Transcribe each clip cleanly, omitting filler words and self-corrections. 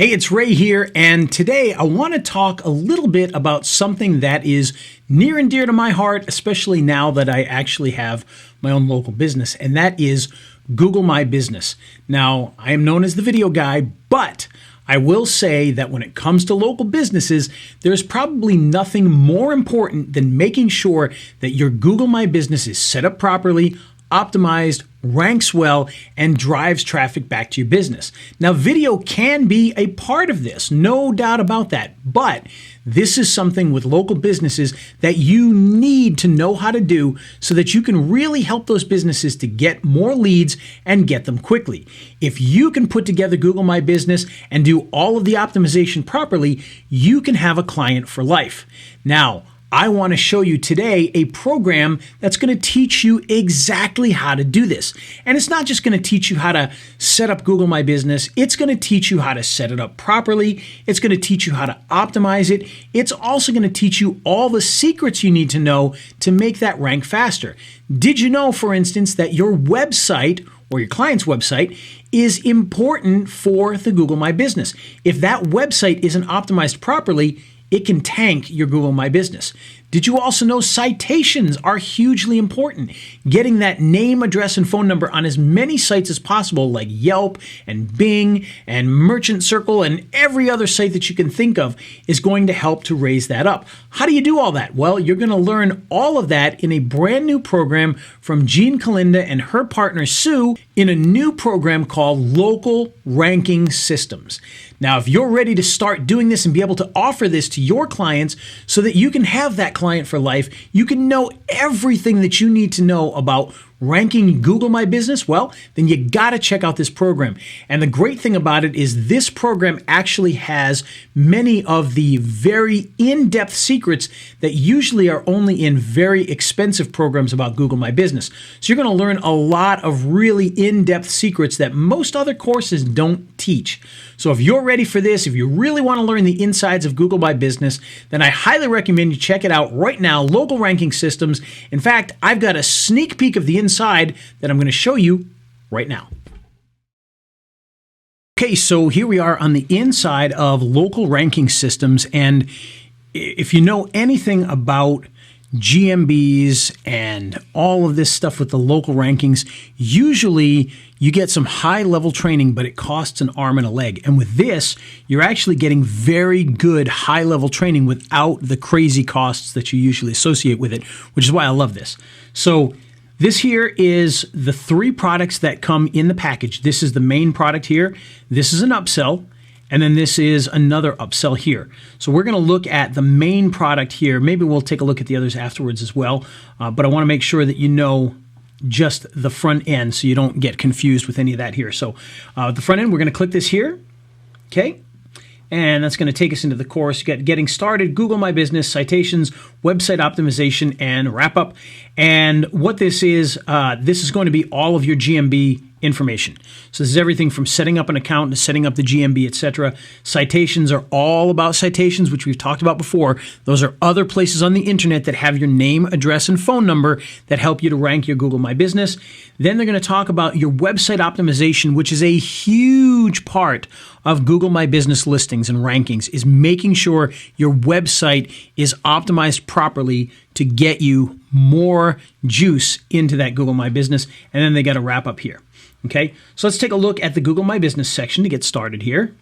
Hey, it's Ray here, and today I want to talk a little bit about something that is near and dear to my heart, especially now that I actually have my own local business, and that is Google My Business. Now, I am known as the video guy, but I will say that when it comes to local businesses, there's probably nothing more important than making sure that your Google My Business is set up properly, optimized, ranks well, and drives traffic back to your business. Now, video can be a part of this, no doubt about that, but this is something with local businesses that you need to know how to do so that you can really help those businesses to get more leads and get them quickly. If you can put together Google My Business and do all of the optimization properly, you can have a client for life. Now, I want to show you today a program that's going to teach you exactly how to do this. And it's not just going to teach you how to set up Google My Business. It's going to teach you how to set it up properly. It's going to teach you how to optimize it. It's also going to teach you all the secrets you need to know to make that rank faster. Did you know, for instance, that your website or your client's website is important for the Google My Business? If that website isn't optimized properly, it can tank your Google My Business. Did you also know citations are hugely important? Getting that name, address, and phone number on as many sites as possible, like Yelp and Bing and Merchant Circle and every other site that you can think of, is going to help to raise that up. How do you do all that? Well, you're going to learn all of that in a brand new program from Jeanne and her partner Sue in a new program called Local Ranking Systems. Now, if you're ready to start doing this and be able to offer this to your clients so that you can have that client for life, you can know everything that you need to know about ranking Google My Business, well, then you got to check out this program. And the great thing about it is this program actually has many of the very in-depth secrets that usually are only in very expensive programs about Google My Business. So you're going to learn a lot of really in-depth secrets that most other courses don't teach. So if you're ready for this, if you really want to learn the insides of Google My Business, then I highly recommend you check it out right now, Local Ranking Systems. In fact, I've got a sneak peek of the inside that I'm going to show you right now. Okay, so here we are on the inside of Local Ranking Systems, and if you know anything about GMBs and all of this stuff with the local rankings, usually you get some high-level training, but it costs an arm and a leg. And with this, you're actually getting very good high-level training without the crazy costs that you usually associate with it, which is why I love this. So this here is the 3 products that come in the package. This is the main product here. This is an upsell. And then this is another upsell here. So we're going to look at the main product here. Maybe we'll take a look at the others afterwards as well. But I want to make sure that you know just the front end so you don't get confused with any of that here. So the front end, we're going to click this here. Okay. And that's going to take us into the course. You got Getting Started, Google My Business, Citations, Website Optimization, and Wrap Up. And what this is going to be all of your GMB information. So this is everything from setting up an account to setting up the GMB, etc. Citations are all about citations, which we've talked about before. Those are other places on the internet that have your name, address, and phone number that help you to rank your Google My Business. Then they're going to talk about your website optimization, which is a huge part of Google My Business listings and rankings, is making sure your website is optimized properly to get you more juice into that Google My Business. And then they got to wrap up here. Okay, so let's take a look at the Google My Business section to get started here.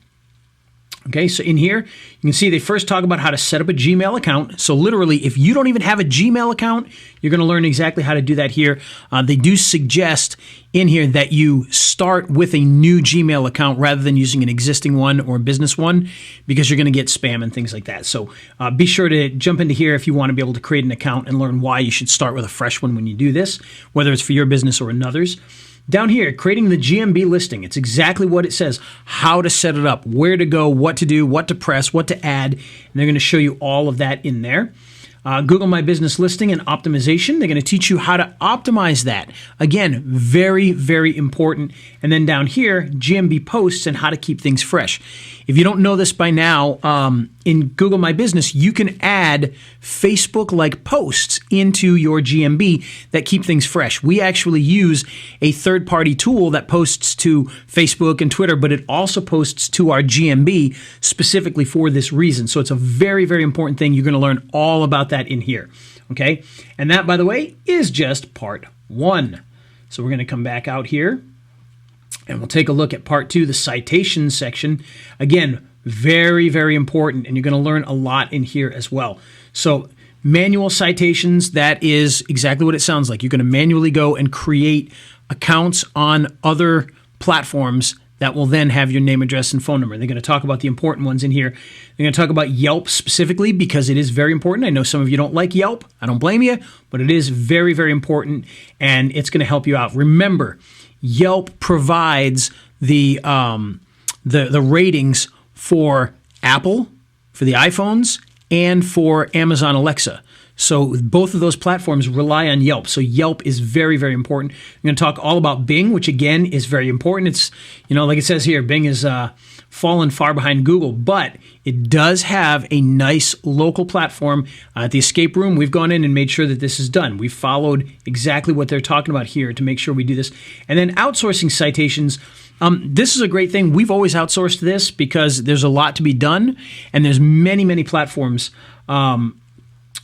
Okay, so in here, you can see they first talk about how to set up a Gmail account. So literally, if you don't even have a Gmail account, you're going to learn exactly how to do that here. They do suggest in here that you start with a new Gmail account rather than using an existing one or a business one, because you're going to get spam and things like that. So be sure to jump into here if you want to be able to create an account and learn why you should start with a fresh one when you do this, whether it's for your business or another's. Down here, creating the GMB listing, it's exactly what it says, how to set it up, where to go, what to do, what to press, what to add, and they're going to show you all of that in there. Google My Business listing and optimization, they're going to teach you how to optimize that. Again, very, very important. And then down here, GMB posts and how to keep things fresh. If you don't know this by now, in Google My Business, you can add Facebook-like posts into your GMB that keep things fresh. We actually use a third-party tool that posts to Facebook and Twitter, but it also posts to our GMB specifically for this reason. So it's a very, very important thing. You're going to learn all about that in here. Okay? And that, by the way, is just part 1. So we're going to come back out here and we'll take a look at part 2, the citations section. Again, very, very important, and you're going to learn a lot in here as well. So manual citations, that is exactly what it sounds like. You're going to manually go and create accounts on other platforms that will then have your name, address, and phone number. They're going to talk about the important ones in here. They're going to talk about Yelp specifically because it is very important. I know some of you don't like Yelp. I don't blame you, but it is very, very important, and it's going to help you out. Remember, Yelp provides the ratings for Apple, for the iPhones, and for Amazon Alexa. So both of those platforms rely on Yelp. So Yelp is very, very important. I'm going to talk all about Bing, which again is very important. It's, like it says here, Bing is fallen far behind Google, but it does have a nice local platform. At the escape room, we've gone in and made sure that this is done. We've followed exactly what they're talking about here to make sure we do this. And then outsourcing citations. This is a great thing. We've always outsourced this because there's a lot to be done, and there's many, many platforms.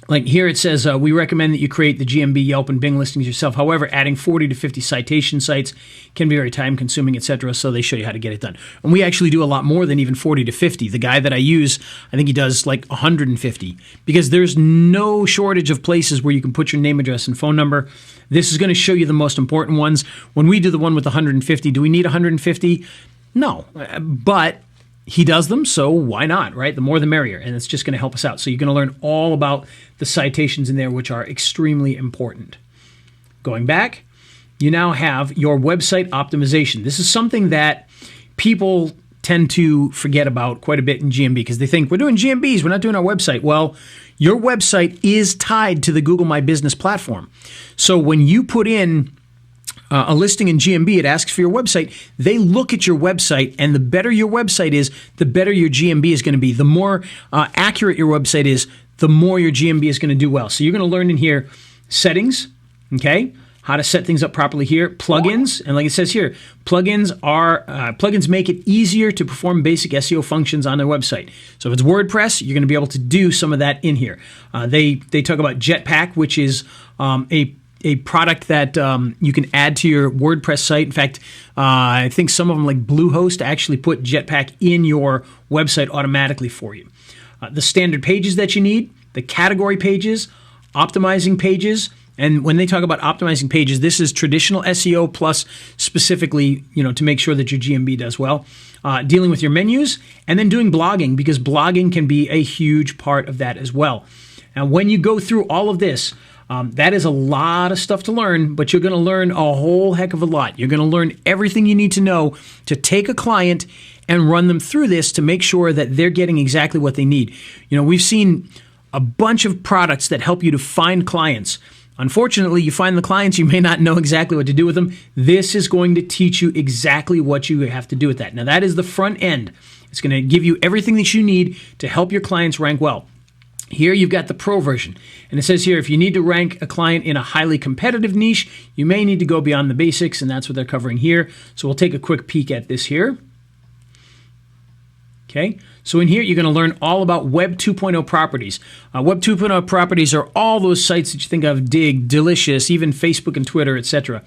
Like here it says, we recommend that you create the GMB, Yelp, and Bing listings yourself. However, adding 40 to 50 citation sites can be very time-consuming, etc., so they show you how to get it done. And we actually do a lot more than even 40 to 50. The guy that I use, I think he does like 150, because there's no shortage of places where you can put your name, address, and phone number. This is going to show you the most important ones. When we do the one with 150, do we need 150? No, but he does them, so why not, right? The more the merrier, and it's just going to help us out. So you're going to learn all about the citations in there, which are extremely important. Going back, you now have your website optimization. This is something that people tend to forget about quite a bit in GMB because they think we're doing GMBs, we're not doing our website. Well, your website is tied to the Google My Business platform. So when you put in a listing in GMB, it asks for your website. They look at your website, and the better your website is, the better your GMB is going to be. The more accurate your website is, the more your GMB is going to do well. So you're going to learn in here settings, okay, how to set things up properly here, plugins, and like it says here, plugins make it easier to perform basic SEO functions on their website. So if it's WordPress, you're going to be able to do some of that in here. They talk about Jetpack, which is a product that you can add to your WordPress site. In fact, I think some of them, like Bluehost, actually put Jetpack in your website automatically for you. The standard pages that you need, the category pages, optimizing pages. And when they talk about optimizing pages, this is traditional SEO plus specifically, to make sure that your GMB does well. Dealing with your menus, and then doing blogging, because blogging can be a huge part of that as well. Now, when you go through all of this, that is a lot of stuff to learn, but you're going to learn a whole heck of a lot. You're going to learn everything you need to know to take a client and run them through this to make sure that they're getting exactly what they need. We've seen a bunch of products that help you to find clients. Unfortunately, you find the clients, you may not know exactly what to do with them. This is going to teach you exactly what you have to do with that. Now, that is the front end. It's going to give you everything that you need to help your clients rank well. Here you've got the pro version, and it says here, if you need to rank a client in a highly competitive niche, you may need to go beyond the basics, and that's what they're covering here. So we'll take a quick peek at this here. Okay, so in here you're going to learn all about Web 2.0 properties. Web 2.0 properties are all those sites that you think of, Dig, Delicious, even Facebook and Twitter, etc.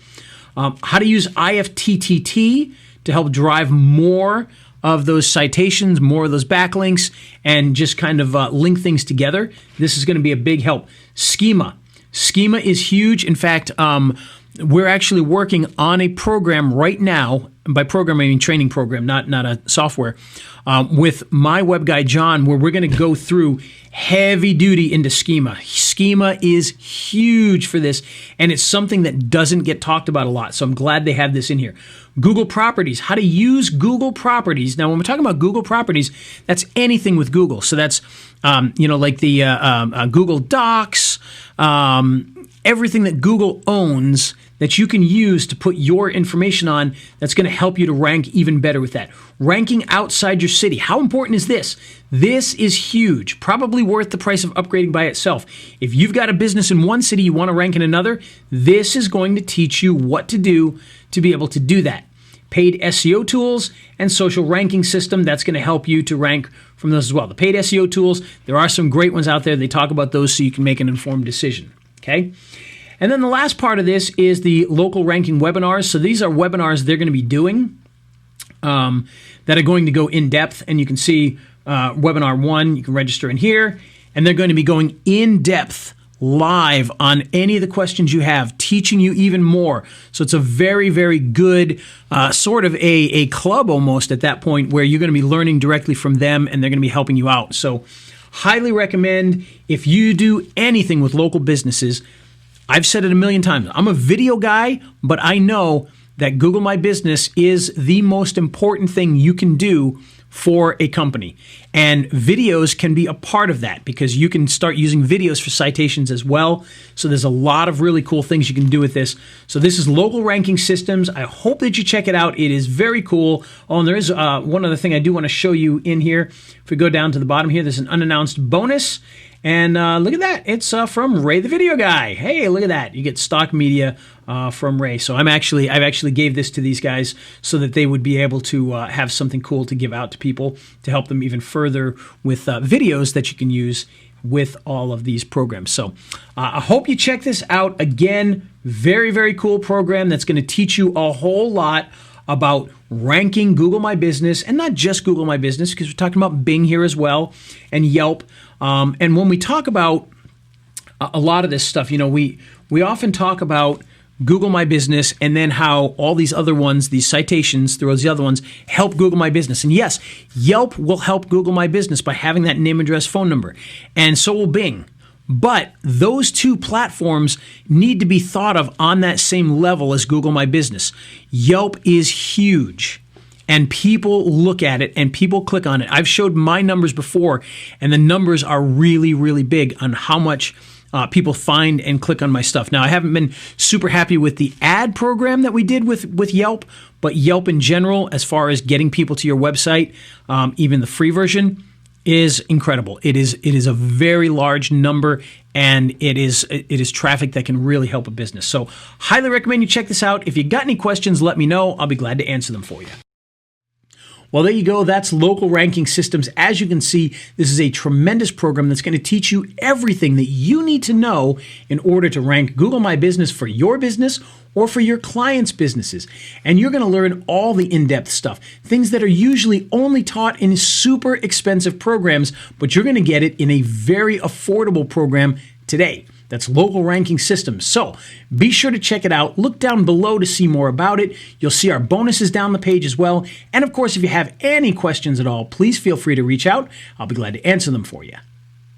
How to use IFTTT to help drive more of those citations, more of those backlinks, and just kind of link things together. This is going to be a big help. Schema. Schema is huge. In fact, we're actually working on a program right now, and by program I mean training program, not a software, with my web guy John, where we're going to go through heavy duty into schema. Schema is huge for this, and it's something that doesn't get talked about a lot, so I'm glad they have this in here. Google Properties, how to use Google Properties. Now, when we're talking about Google Properties, that's anything with Google. So that's, like the Google Docs, everything that Google owns that you can use to put your information on that's going to help you to rank even better with that. Ranking outside your city. How important is this? This is huge, probably worth the price of upgrading by itself. If you've got a business in one city you want to rank in another, this is going to teach you what to do to be able to do that. Paid SEO tools and social ranking system, that's going to help you to rank from those as well. The paid SEO tools, there are some great ones out there. They talk about those so you can make an informed decision, okay? And then the last part of this is the local ranking webinars. So these are webinars they're going to be doing that are going to go in depth. And you can see webinar 1, you can register in here. And they're going to be going in depth live on any of the questions you have, teaching you even more. So it's a very, very good sort of a club almost at that point where you're going to be learning directly from them and they're going to be helping you out. So highly recommend if you do anything with local businesses. I've said it a million times. I'm a video guy, but I know that Google My Business is the most important thing you can do for a company. And videos can be a part of that because you can start using videos for citations as well. So there's a lot of really cool things you can do with this. So this is Local Ranking Systems. I hope that you check it out. It is very cool. Oh, and there is one other thing I do want to show you in here. If we go down to the bottom here, there's an unannounced bonus. And look at that. It's from Ray the Video Guy. Hey, look at that. You get stock media from Ray. So I've actually gave this to these guys so that they would be able to have something cool to give out to people to help them even further with videos that you can use with all of these programs. So I hope you check this out. Again, very, very cool program that's going to teach you a whole lot about ranking Google My Business, and not just Google My Business, because we're talking about Bing here as well, and Yelp. And when we talk about a lot of this stuff, we often talk about Google My Business and then how all these other ones, these citations through those other ones, help Google My Business. And yes, Yelp will help Google My Business by having that name, address, phone number, and so will Bing. But those two platforms need to be thought of on that same level as Google My Business. Yelp is huge, and people look at it and people click on it. I've showed my numbers before, and the numbers are really, really big on how much people find and click on my stuff. Now, I haven't been super happy with the ad program that we did with Yelp, but Yelp in general, as far as getting people to your website, even the free version, is incredible. It is a very large number, and it is traffic that can really help a business. So highly recommend you check this out. If you got any questions, let me know. I'll be glad to answer them for you. Well, there you go. That's Local Ranking Systems. As you can see, this is a tremendous program that's going to teach you everything that you need to know in order to rank Google My Business for your business or for your clients' businesses. And you're going to learn all the in-depth stuff, things that are usually only taught in super expensive programs, but you're going to get it in a very affordable program today. That's Local Ranking Systems. So be sure to check it out. Look down below to see more about it. You'll see our bonuses down the page as well. And of course, if you have any questions at all, please feel free to reach out. I'll be glad to answer them for you.